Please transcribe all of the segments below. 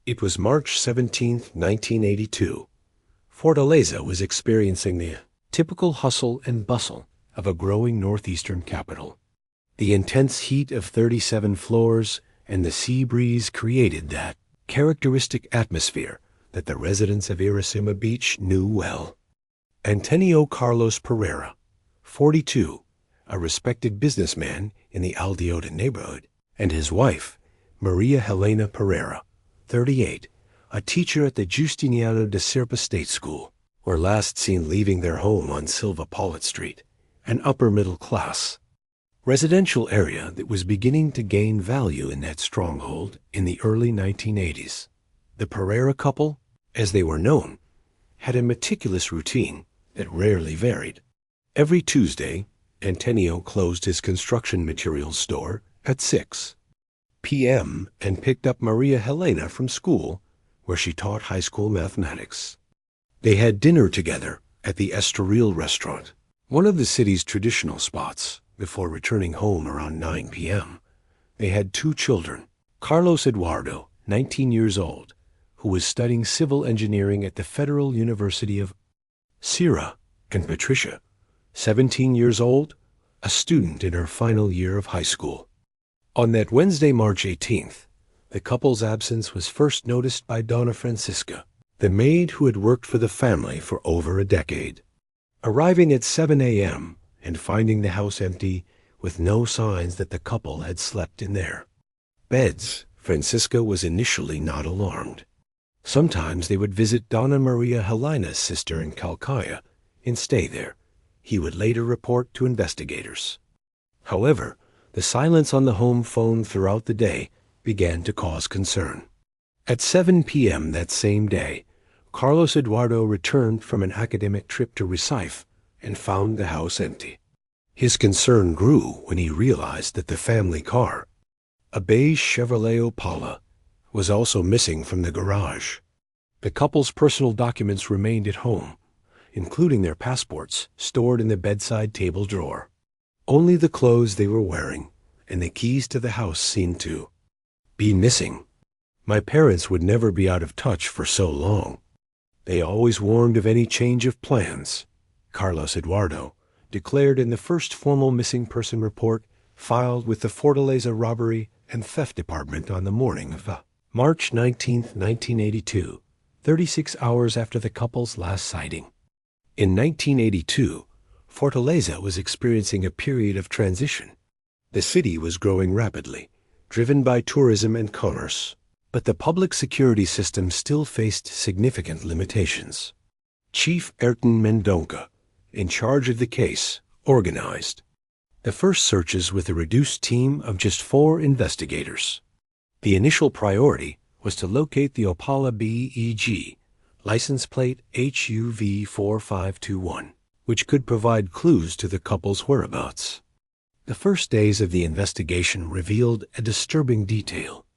It was March 17, 1982. Fortaleza was experiencing the typical hustle and bustle of a growing northeastern capital. The intense heat of 37 floors and the sea breeze created that characteristic atmosphere that the residents of Iracema Beach knew well. Antonio Carlos Pereira, 42, a respected businessman in the Aldeota neighborhood, and his wife, Maria Helena Pereira, 38, a teacher at the Justiniano de Serpa State School, were last seen leaving their home on Silva Paulet Street, an upper-middle class residential area that was beginning to gain value in that stronghold in the early 1980s. The Pereira couple, as they were known, had a meticulous routine that rarely varied. Every Tuesday, Antonio closed his construction materials store at 6 p.m. and picked up Maria Helena from school, where she taught high school mathematics. They had dinner together at the Estoril restaurant, one of the city's traditional spots, before returning home around 9 p.m. They had 2 children, Carlos Eduardo, 19 years old, who was studying civil engineering at the Federal University of Sierra, and Patricia, 17 years old, a student in her final year of high school. On that Wednesday, March 18th, the couple's absence was first noticed by Donna Francisca, the maid who had worked for the family for over a decade. Arriving at 7 a.m. and finding the house empty with no signs that the couple had slept in their beds, Francisca was initially not alarmed. Sometimes they would visit Donna Maria Helena's sister in Calcaya and stay there, he would later report to investigators. However, the silence on the home phone throughout the day began to cause concern. At 7 p.m. that same day, Carlos Eduardo returned from an academic trip to Recife and found the house empty. His concern grew when he realized that the family car, a beige Chevrolet Opala, was also missing from the garage. The couple's personal documents remained at home, including their passports stored in the bedside table drawer. Only the clothes they were wearing and the keys to the house seemed to be missing. My parents would never be out of touch for so long. They always warned of any change of plans, Carlos Eduardo declared in the first formal missing person report filed with the Fortaleza Robbery and Theft Department on the morning of March 19, 1982, 36 hours after the couple's last sighting. In 1982, Fortaleza was experiencing a period of transition. The city was growing rapidly, driven by tourism and commerce, but the public security system still faced significant limitations. Chief Ayrton Mendonca, in charge of the case, organized the first searches with a reduced team of just 4 investigators. The initial priority was to locate the Opala BEG, license plate HUV4521, which could provide clues to the couple's whereabouts. The first days of the investigation revealed a disturbing detail.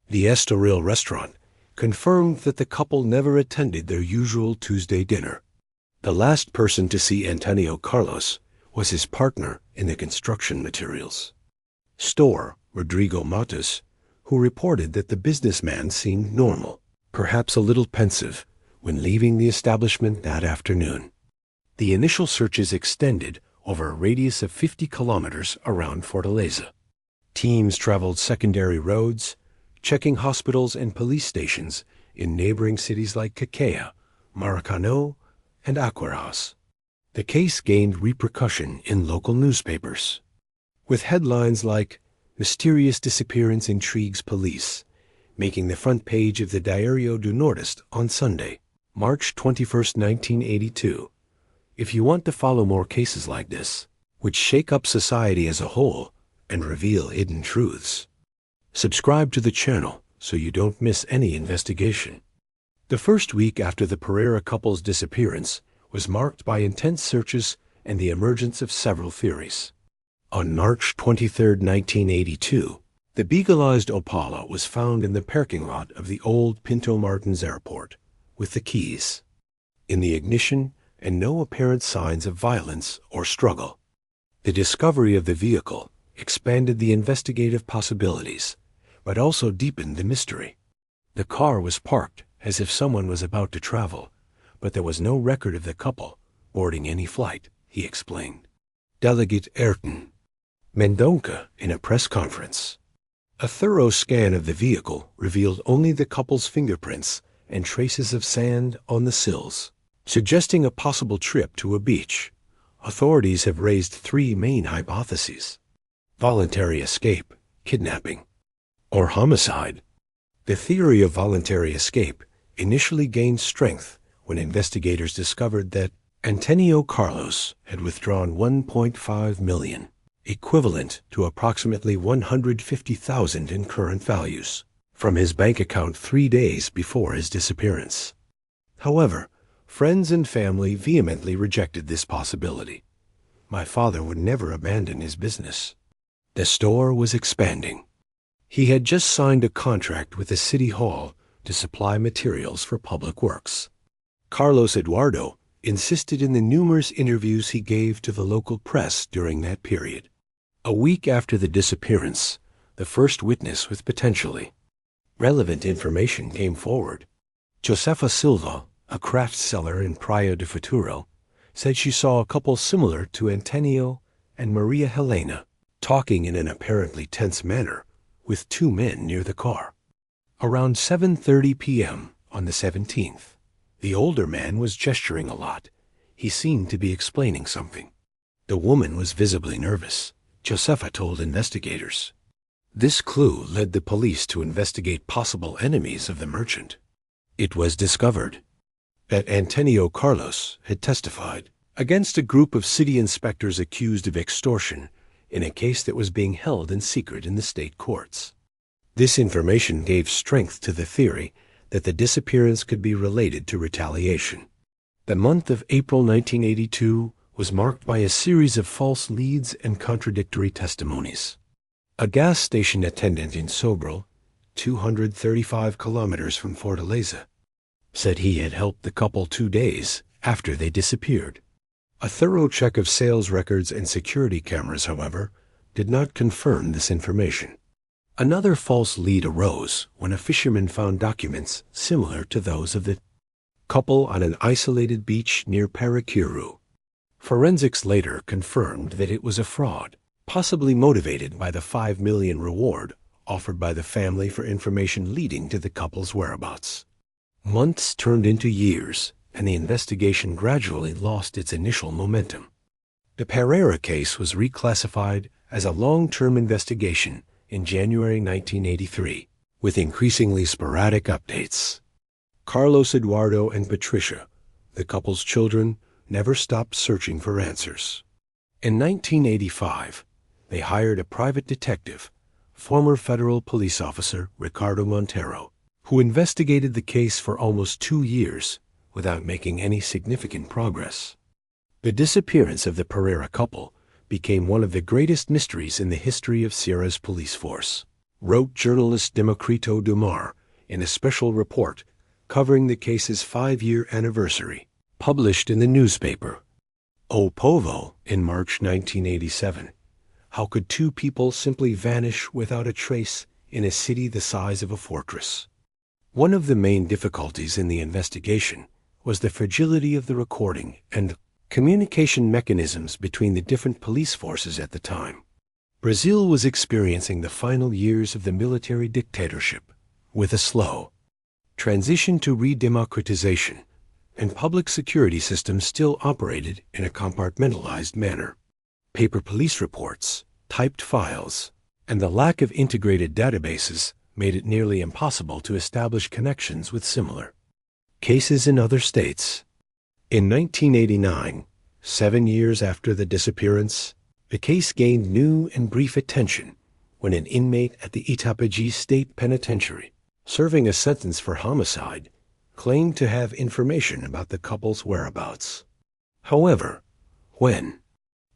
The Estoril restaurant confirmed that the couple never attended their usual Tuesday dinner. The last person to see Antonio Carlos was his partner in the construction materials store, Rodrigo Matos, who reported that the businessman seemed normal, perhaps a little pensive, when leaving the establishment that afternoon. The initial searches extended over a radius of 50 kilometers around Fortaleza. Teams traveled secondary roads, checking hospitals and police stations in neighboring cities like Cacaya, Maracano, and Aquaras. The case gained repercussion in local newspapers, with headlines like "Mysterious Disappearance Intrigues Police," making the front page of the Diario do Nordeste on Sunday, March 21, 1982. If you want to follow more cases like this, which shake up society as a whole and reveal hidden truths, subscribe to the channel so you don't miss any investigation. The first week after the Pereira couple's disappearance was marked by intense searches and the emergence of several theories. On March 23, 1982, the beaglized Opala was found in the parking lot of the old Pinto Martins Airport, with the keys in the ignition and no apparent signs of violence or struggle. The discovery of the vehicle expanded the investigative possibilities, but also deepened the mystery. The car was parked as if someone was about to travel, but there was no record of the couple boarding any flight, he explained. Delegate Ayrton Mendonca in a press conference. A thorough scan of the vehicle revealed only the couple's fingerprints and traces of sand on the sills, suggesting a possible trip to a beach. Authorities have raised three main hypotheses: voluntary escape, kidnapping, or homicide. The theory of voluntary escape initially gained strength when investigators discovered that Antonio Carlos had withdrawn $1.5 million, equivalent to approximately $150,000 in current values, from his bank account 3 days before his disappearance. However, friends and family vehemently rejected this possibility. My father would never abandon his business. The store was expanding. He had just signed a contract with the city hall to supply materials for public works. Carlos Eduardo insisted in the numerous interviews he gave to the local press during that period. A week after the disappearance, the first witness with potentially relevant information came forward. Josefa Silva, a craft seller in Praia do Futuro, said she saw a couple similar to Antonio and Maria Helena talking in an apparently tense manner with two men near the car. Around 7:30 p.m. on the 17th, the older man was gesturing a lot. He seemed to be explaining something. The woman was visibly nervous, Josefa told investigators. This clue led the police to investigate possible enemies of the merchant. It was discovered that Antonio Carlos had testified against a group of city inspectors accused of extortion in a case that was being held in secret in the state courts. This information gave strength to the theory that the disappearance could be related to retaliation. The month of April 1982 was marked by a series of false leads and contradictory testimonies. A gas station attendant in Sobral, 235 kilometers from Fortaleza, said he had helped the couple 2 days after they disappeared. A thorough check of sales records and security cameras, however, did not confirm this information. Another false lead arose when a fisherman found documents similar to those of the couple on an isolated beach near Paraquiru. Forensics later confirmed that it was a fraud, possibly motivated by the $5 million reward offered by the family for information leading to the couple's whereabouts. Months turned into years, and the investigation gradually lost its initial momentum. The Pereira case was reclassified as a long-term investigation in January 1983, with increasingly sporadic updates. Carlos Eduardo and Patricia, the couple's children, never stopped searching for answers. In 1985, they hired a private detective, former federal police officer Ricardo Montero, who investigated the case for almost 2 years without making any significant progress. The disappearance of the Pereira couple became one of the greatest mysteries in the history of Sierra's police force, wrote journalist Democrito Dumar in a special report covering the case's 5-year anniversary, published in the newspaper O Povo in March 1987. How could two people simply vanish without a trace in a city the size of a fortress? One of the main difficulties in the investigation was the fragility of the recording and communication mechanisms between the different police forces at the time. Brazil was experiencing the final years of the military dictatorship, with a slow transition to redemocratization, and public security systems still operated in a compartmentalized manner. Paper police reports, typed files, and the lack of integrated databases made it nearly impossible to establish connections with similar cases in other states. In 1989, 7 years after the disappearance, the case gained new and brief attention when an inmate at the Itapeji State Penitentiary, serving a sentence for homicide, claimed to have information about the couple's whereabouts. However, when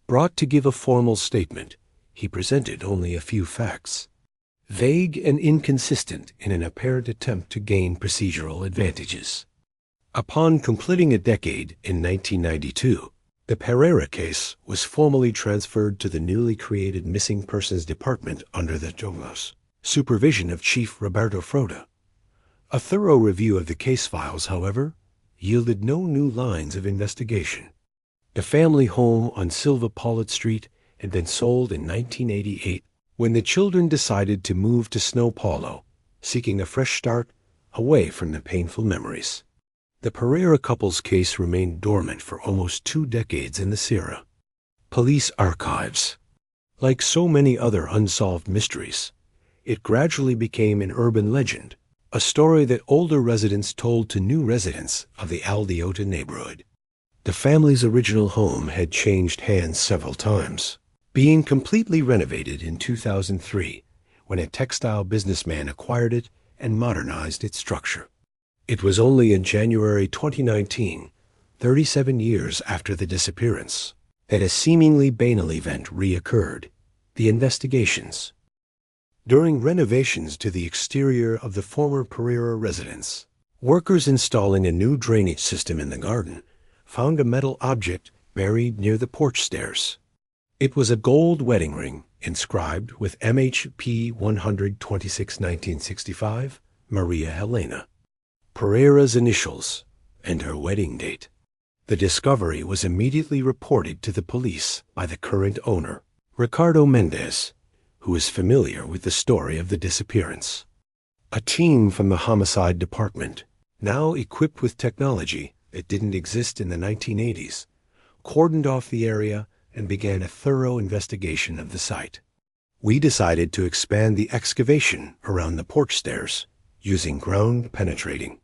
brought to give a formal statement, he presented only a few facts, vague and inconsistent in an apparent attempt to gain procedural advantages. Upon completing a decade in 1992, the Pereira case was formally transferred to the newly created Missing Persons Department under the supervision of Chief Roberto Froda. A thorough review of the case files, however, yielded no new lines of investigation. The family home on Silva Paulet Street had been sold in 1988 when the children decided to move to Snow Paulo, seeking a fresh start away from the painful memories. The Pereira couple's case remained dormant for almost 2 decades in the Sierra Police Archives. Like so many other unsolved mysteries, it gradually became an urban legend, a story that older residents told to new residents of the Aldeota neighborhood. The family's original home had changed hands several times, being completely renovated in 2003 when a textile businessman acquired it and modernized its structure. It was only in January 2019, 37 years after the disappearance, that a seemingly banal event reoccurred: the investigations. During renovations to the exterior of the former Pereira residence, workers installing a new drainage system in the garden found a metal object buried near the porch stairs. It was a gold wedding ring inscribed with MHP 126-1965, Maria Helena, Pereira's initials, and her wedding date. The discovery was immediately reported to the police by the current owner, Ricardo Mendez, who is familiar with the story of the disappearance. A team from the homicide department, now equipped with technology that didn't exist in the 1980s, cordoned off the area and began a thorough investigation of the site. We decided to expand the excavation around the porch stairs using ground-penetrating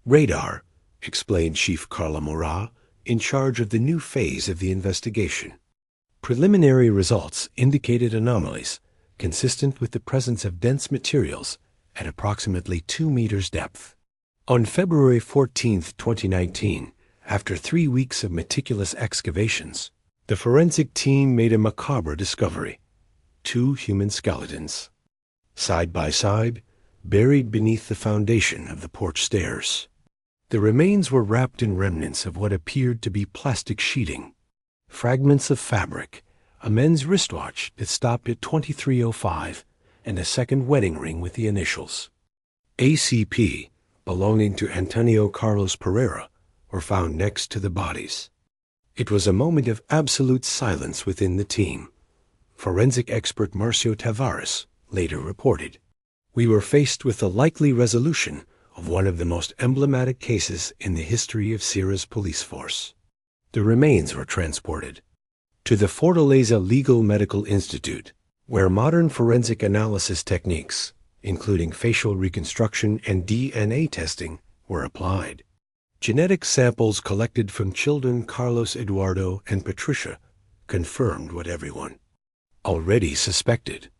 radar, explained Chief Carla Mora, in charge of the new phase of the investigation. Preliminary results indicated anomalies consistent with the presence of dense materials at approximately 2 meters depth. On February 14, 2019, after 3 weeks of meticulous excavations, the forensic team made a macabre discovery: 2 human skeletons, side by side, buried beneath the foundation of the porch stairs. The remains were wrapped in remnants of what appeared to be plastic sheeting, fragments of fabric, a men's wristwatch that stopped at 2305, and a second wedding ring with the initials ACP, belonging to Antonio Carlos Pereira, were found next to the bodies. It was a moment of absolute silence within the team. Forensic expert Marcio Tavares later reported, "We were faced with the likely resolution of one of the most emblematic cases in the history of Sierra's police force." The remains were transported to the Fortaleza Legal Medical Institute, where modern forensic analysis techniques, including facial reconstruction and DNA testing, were applied. Genetic samples collected from children Carlos Eduardo and Patricia confirmed what everyone already suspected.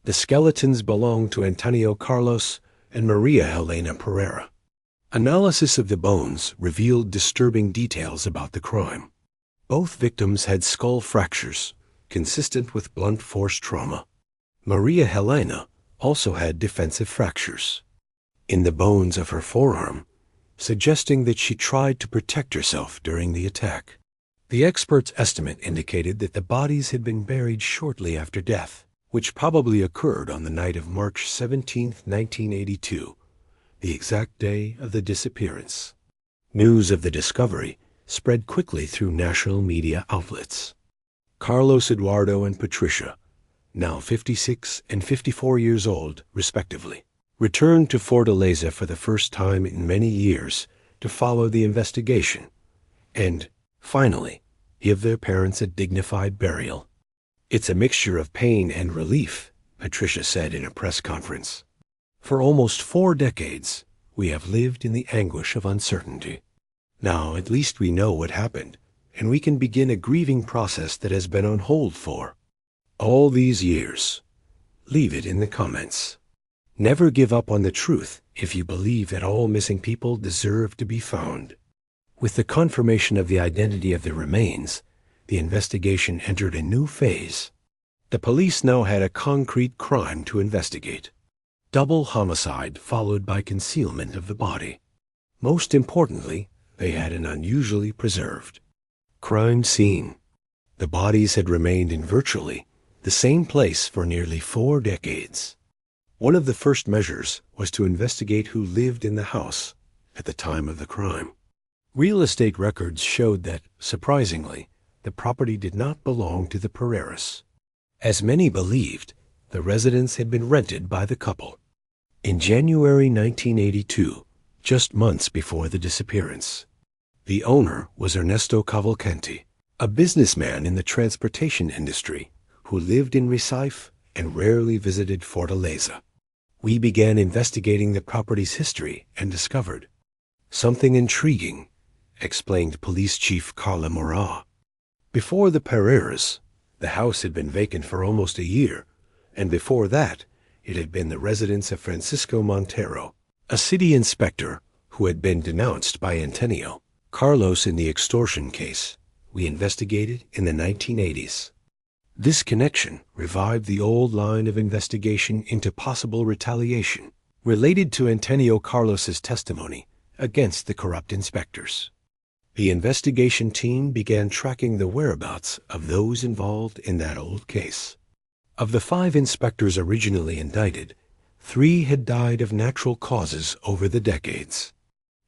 The skeletons belonged to Antonio Carlos and Maria Helena Pereira. Analysis of the bones revealed disturbing details about the crime. Both victims had skull fractures, consistent with blunt force trauma. Maria Helena also had defensive fractures in the bones of her forearm, suggesting that she tried to protect herself during the attack. The expert's estimate indicated that the bodies had been buried shortly after death, which probably occurred on the night of March 17, 1982, the exact day of the disappearance. News of the discovery spread quickly through national media outlets. Carlos Eduardo and Patricia, now 56 and 54 years old, respectively, returned to Fortaleza for the first time in many years to follow the investigation and, finally, give their parents a dignified burial. "It's a mixture of pain and relief," Patricia said in a press conference. "For almost 4 decades, we have lived in the anguish of uncertainty. Now, at least we know what happened, and we can begin a grieving process that has been on hold for all these years." Leave it in the comments. Never give up on the truth if you believe that all missing people deserve to be found. With the confirmation of the identity of the remains, the investigation entered a new phase. The police now had a concrete crime to investigate: double homicide followed by concealment of the body. Most importantly, they had an unusually preserved crime scene. The bodies had remained in virtually the same place for nearly 4 decades. One of the first measures was to investigate who lived in the house at the time of the crime. Real estate records showed that, surprisingly, the property did not belong to the Pereiras. As many believed, the residence had been rented by the couple. In January 1982, just months before the disappearance, the owner was Ernesto Cavalcanti, a businessman in the transportation industry who lived in Recife and rarely visited Fortaleza. We began investigating the property's history and discovered something intriguing, explained Police Chief Carla Morat. Before the Pereiras, the house had been vacant for almost a year, and before that, it had been the residence of Francisco Montero, a city inspector who had been denounced by Antonio Carlos in the extortion case we investigated in the 1980s. This connection revived the old line of investigation into possible retaliation related to Antonio Carlos's testimony against the corrupt inspectors. The investigation team began tracking the whereabouts of those involved in that old case. Of the 5 inspectors originally indicted, 3 had died of natural causes over the decades.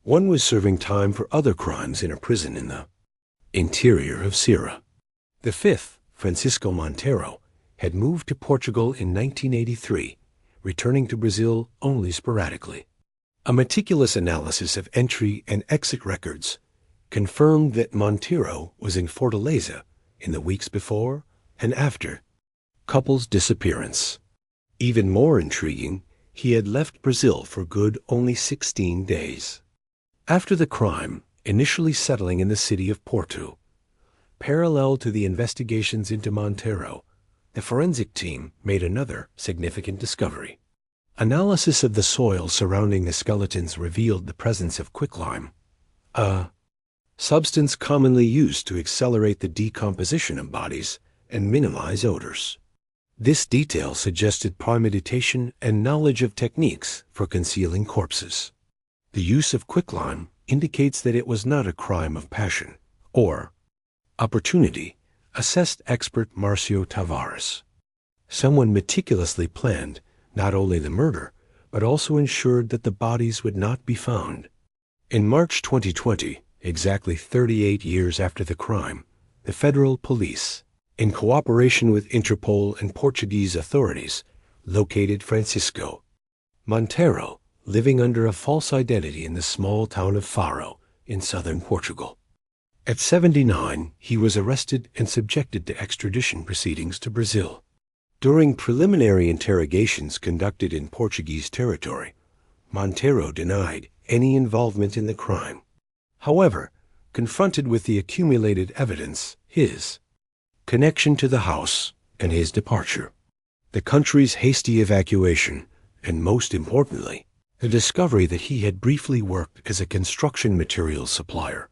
One was serving time for other crimes in a prison in the interior of Ceará. The 5th, Francisco Montero, had moved to Portugal in 1983, returning to Brazil only sporadically. A meticulous analysis of entry and exit records confirmed that Montero was in Fortaleza in the weeks before and after couple's disappearance. Even more intriguing, he had left Brazil for good only 16 days. After the crime, initially settling in the city of Porto, parallel to the investigations into Montero, the forensic team made another significant discovery. Analysis of the soil surrounding the skeletons revealed the presence of quicklime, a substance commonly used to accelerate the decomposition of bodies and minimize odors. This detail suggested premeditation and knowledge of techniques for concealing corpses. The use of quicklime indicates that it was not a crime of passion or opportunity, assessed expert Marcio Tavares. Someone meticulously planned not only the murder, but also ensured that the bodies would not be found. In March 2020, exactly 38 years after the crime, the federal police, in cooperation with Interpol and Portuguese authorities, located Francisco Montero, living under a false identity in the small town of Faro in southern Portugal. At 79, he was arrested and subjected to extradition proceedings to Brazil. During preliminary interrogations conducted in Portuguese territory, Montero denied any involvement in the crime. However, confronted with the accumulated evidence, his connection to the house and his departure, the country's hasty evacuation, and most importantly, the discovery that he had briefly worked as a construction materials supplier,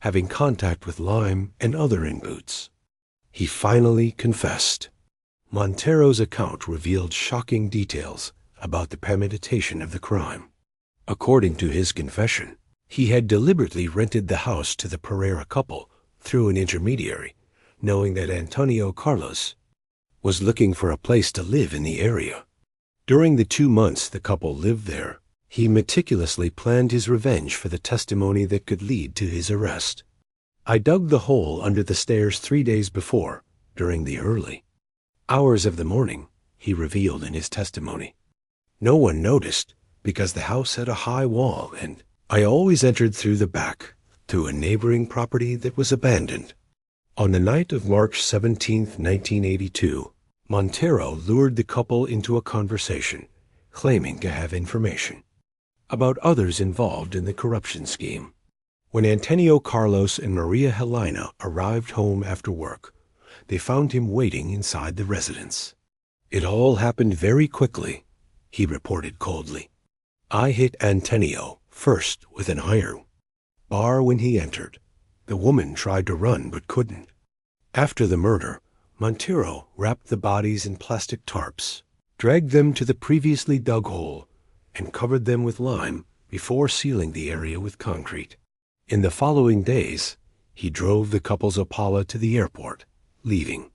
having contact with lime and other inputs, he finally confessed. Montero's account revealed shocking details about the premeditation of the crime. According to his confession, he had deliberately rented the house to the Pereira couple through an intermediary, knowing that Antonio Carlos was looking for a place to live in the area. During the 2 months the couple lived there, he meticulously planned his revenge for the testimony that could lead to his arrest. I dug the hole under the stairs 3 days before, during the early hours of the morning, he revealed in his testimony. No one noticed because the house had a high wall and I always entered through the back to a neighboring property that was abandoned. On the night of March 17, 1982, Montero lured the couple into a conversation, claiming to have information about others involved in the corruption scheme. When Antonio Carlos and Maria Helena arrived home after work, they found him waiting inside the residence. It all happened very quickly, he reported coldly. I hit Antonio first with an iron bar when he entered. The woman tried to run but couldn't. After the murder, Montero wrapped the bodies in plastic tarps, dragged them to the previously dug hole, and covered them with lime before sealing the area with concrete. In the following days, he drove the couple's Opala to the airport, leaving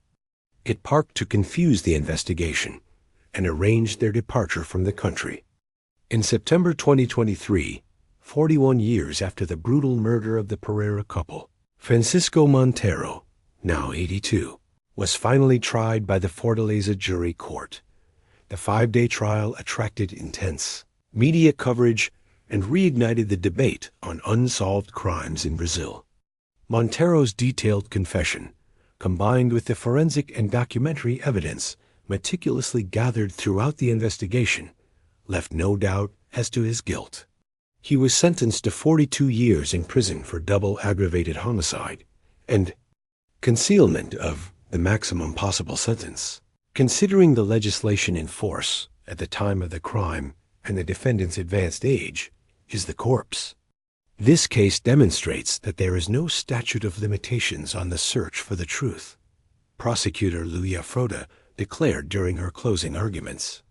it parked to confuse the investigation, and arranged their departure from the country. In September 2023, 41 years after the brutal murder of the Pereira couple, Francisco Montero, now 82, was finally tried by the Fortaleza jury court. The 5-day trial attracted intense media coverage and reignited the debate on unsolved crimes in Brazil. Montero's detailed confession, combined with the forensic and documentary evidence meticulously gathered throughout the investigation, left no doubt as to his guilt. He was sentenced to 42 years in prison for double aggravated homicide and concealment of the maximum possible sentence. Considering the legislation in force at the time of the crime and the defendant's advanced age, is the corpse. This case demonstrates that there is no statute of limitations on the search for the truth, prosecutor Luia Froda declared during her closing arguments.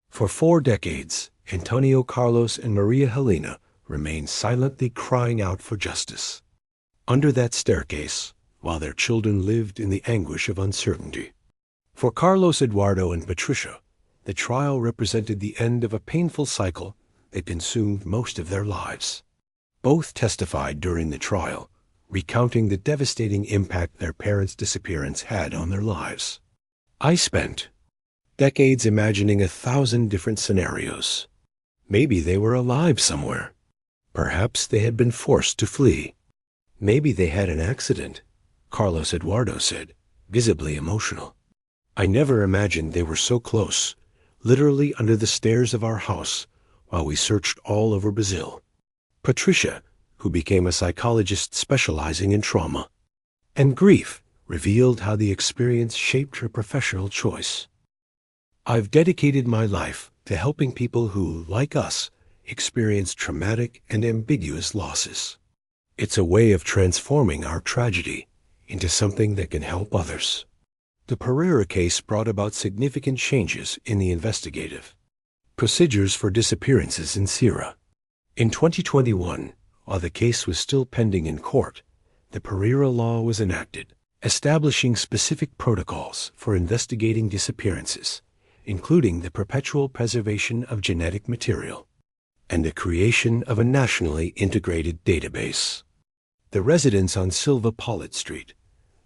For 4 decades, Antonio Carlos and Maria Helena remained silently crying out for justice under that staircase while their children lived in the anguish of uncertainty. For Carlos Eduardo and Patricia, the trial represented the end of a painful cycle that consumed most of their lives. Both testified during the trial, recounting the devastating impact their parents' disappearance had on their lives. I spent decades imagining 1,000 different scenarios. Maybe they were alive somewhere. Perhaps they had been forced to flee. Maybe they had an accident, Carlos Eduardo said, visibly emotional. I never imagined they were so close, literally under the stairs of our house, while we searched all over Brazil. Patricia, who became a psychologist specializing in trauma and grief, revealed how the experience shaped her professional choice. I've dedicated my life to helping people who, like us, experience traumatic and ambiguous losses. It's a way of transforming our tragedy into something that can help others. The Pereira case brought about significant changes in the investigative procedures for disappearances in Ceará. In 2021, while the case was still pending in court, the Pereira law was enacted, establishing specific protocols for investigating disappearances, including the perpetual preservation of genetic material and the creation of a nationally integrated database. The residence on Silva Paulet Street,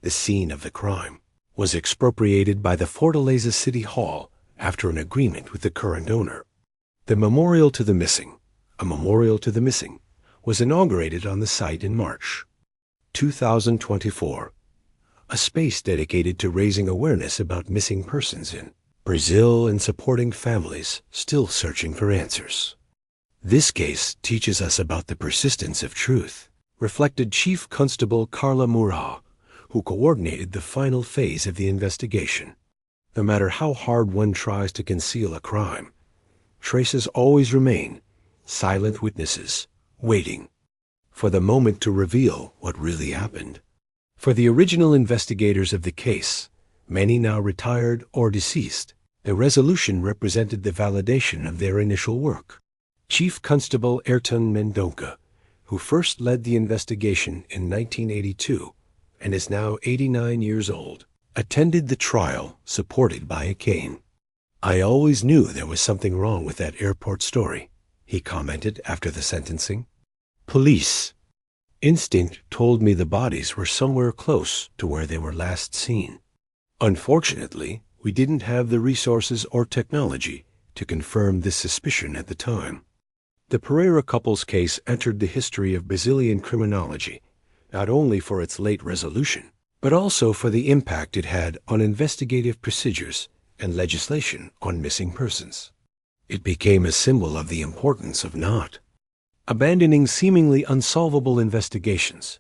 the scene of the crime, was expropriated by the Fortaleza City Hall after an agreement with the current owner. The Memorial to the Missing, a memorial to the missing, was inaugurated on the site in March 2024, a space dedicated to raising awareness about missing persons in Brazil and supporting families still searching for answers. This case teaches us about the persistence of truth, reflected Chief Constable Carla Moura, who coordinated the final phase of the investigation. No matter how hard one tries to conceal a crime, traces always remain, silent witnesses, waiting for the moment to reveal what really happened. For the original investigators of the case, many now retired or deceased, the resolution represented the validation of their initial work. Chief Constable Ayrton Mendonça, who first led the investigation in 1982 and is now 89 years old, attended the trial supported by a cane. I always knew there was something wrong with that airport story, he commented after the sentencing. Police instinct told me the bodies were somewhere close to where they were last seen. Unfortunately, we didn't have the resources or technology to confirm this suspicion at the time. The Pereira couple's case entered the history of Brazilian criminology, not only for its late resolution, but also for the impact it had on investigative procedures and legislation on missing persons. It became a symbol of the importance of not abandoning seemingly unsolvable investigations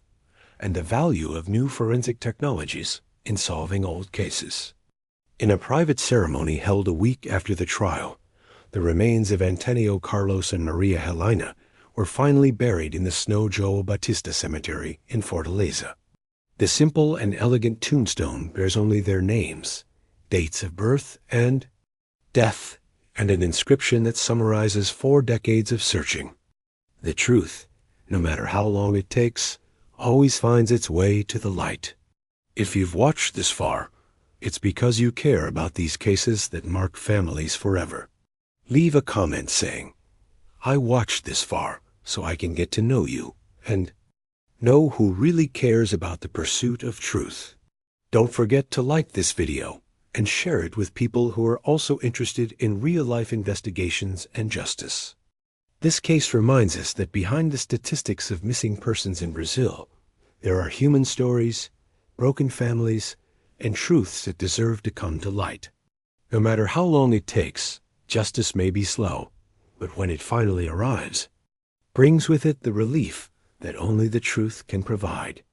and the value of new forensic technologies in solving old cases. In a private ceremony held a week after the trial, the remains of Antonio Carlos and Maria Helena were finally buried in the São João Batista Cemetery in Fortaleza. The simple and elegant tombstone bears only their names, dates of birth and death, and an inscription that summarizes 4 decades of searching. The truth, no matter how long it takes, always finds its way to the light. If you've watched this far, It's because you care about these cases that mark families forever. Leave a comment saying, "I watched this far so I can get to know you," and know who really cares about the pursuit of truth. Don't forget to like this video and share it with people who are also interested in real-life investigations and justice. This case reminds us that behind the statistics of missing persons in Brazil, there are human stories, broken families, and truths that deserve to come to light. No matter how long it takes, justice may be slow, but when it finally arrives, brings with it the relief that only the truth can provide.